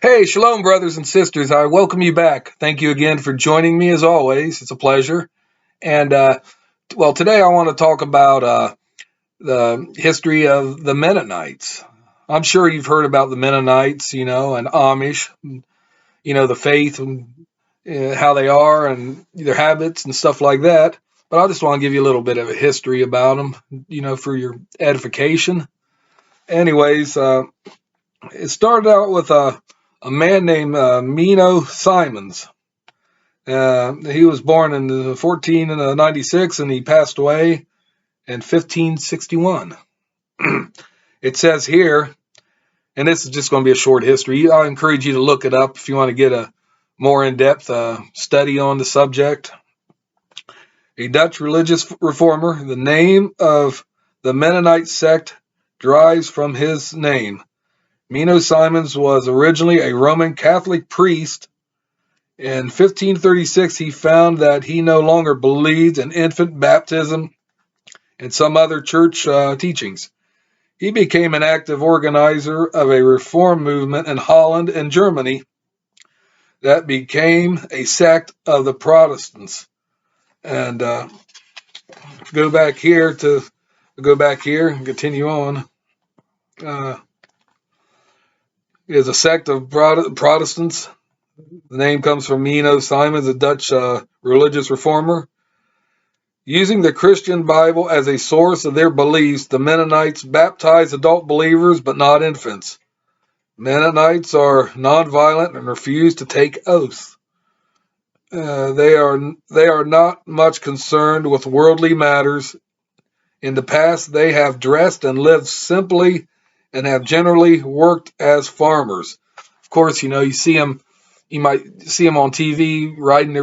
Hey, shalom, brothers and sisters. I welcome you back. Thank you again for joining me as always. It's a pleasure. And, today I want to talk about the history of the Mennonites. I'm sure you've heard about the Mennonites, and Amish, the faith and how they are and their habits and stuff like that. But I just want to give you a little bit of a history about them, for your edification. Anyways, it started out with a man named Meno Simons. He was born in 1496 and he passed away in 1561. It says here, and this is just going to be a short history. I encourage you to look it up if you want to get a more in-depth study on the subject. A Dutch religious reformer. The name of the Mennonite sect derives from his name. Meno Simons was originally a Roman Catholic priest. In 1536, he found that he no longer believed in infant baptism and some other church teachings. He became an active organizer of a reform movement in Holland and Germany that became a sect of the Protestants. And go back here and continue on. Is a sect of Protestants. The name comes from Meno Simons, a Dutch religious reformer. Using the Christian Bible as a source of their beliefs, the Mennonites baptize adult believers but not infants. Mennonites are nonviolent and refuse to take oaths. They are not much concerned with worldly matters. In the past, they have dressed and lived simply and have generally worked as farmers. Of course, you might see them on TV riding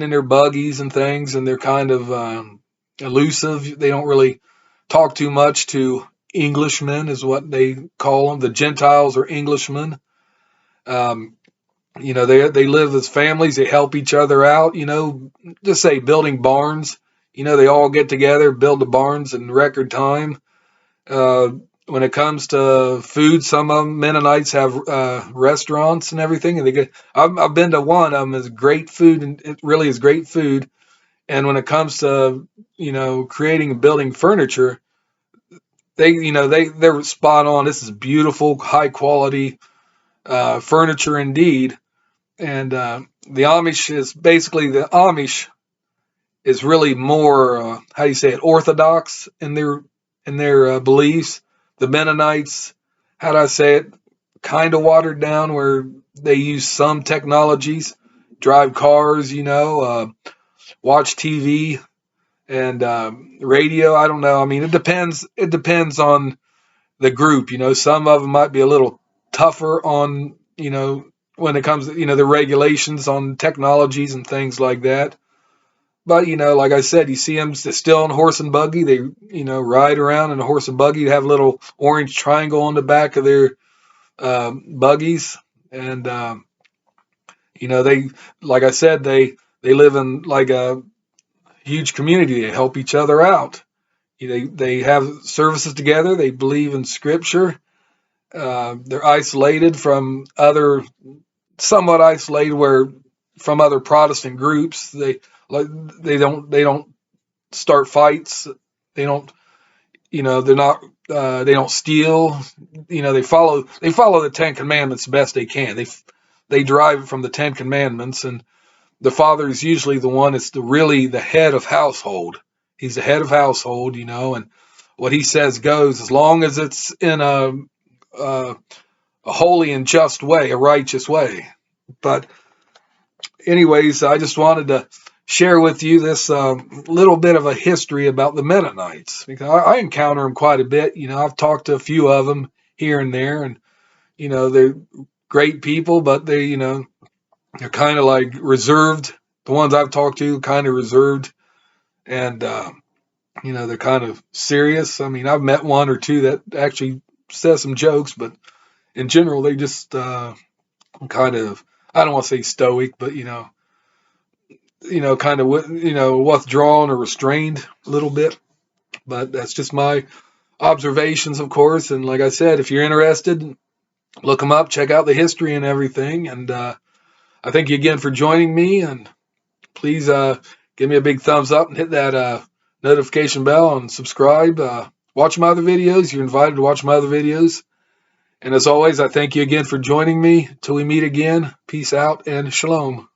in their buggies and things, and they're kind of elusive. They don't really talk too much to Englishmen, is what they call them. The Gentiles are Englishmen. They live as families. They help each other out. Just say building barns. They all get together, build the barns in record time. When it comes to food, some of them Mennonites have restaurants and everything, and I've been to one of them. It's great food, and it really is great food. And when it comes to creating and building furniture, they're spot on. This is beautiful, high quality furniture indeed. And the Amish is really more how do you say it, orthodox in their beliefs. The Mennonites, how do I say it, kind of watered down, where they use some technologies, drive cars, watch TV and radio. I don't know. I mean, it depends. It depends on the group. Some of them might be a little tougher on when it comes to the regulations on technologies and things like that. But like I said, you see them still on horse and buggy. They ride around in a horse and buggy. They have a little orange triangle on the back of their buggies, and they, like I said, they live in like a huge community. They help each other out. They have services together. They believe in Scripture. They're isolated from somewhat isolated from other Protestant groups. They don't start fights. They don't they're not they don't steal. They follow the Ten Commandments the best they can. They derive from the Ten Commandments, and the father is usually the one that's really the head of household. He's the head of household, and what he says goes, as long as it's in a holy and just way, a righteous way. But anyways, I just wanted to share with you this little bit of a history about the Mennonites, because I encounter them quite a bit. I've talked to a few of them here and there, and they're great people, but they're kind of like reserved. The ones I've talked to, kind of reserved, and they're kind of serious. I mean, I've met one or two that actually says some jokes, but in general, they just kind of, I don't want to say stoic, but kind of withdrawn or restrained a little bit. But that's just my observations, of course. And like I said, if you're interested, look them up, check out the history and everything. And I thank you again for joining me. And please give me a big thumbs up and hit that notification bell and subscribe. Watch my other videos. You're invited to watch my other videos. And as always, I thank you again for joining me. Till we meet again, peace out and shalom.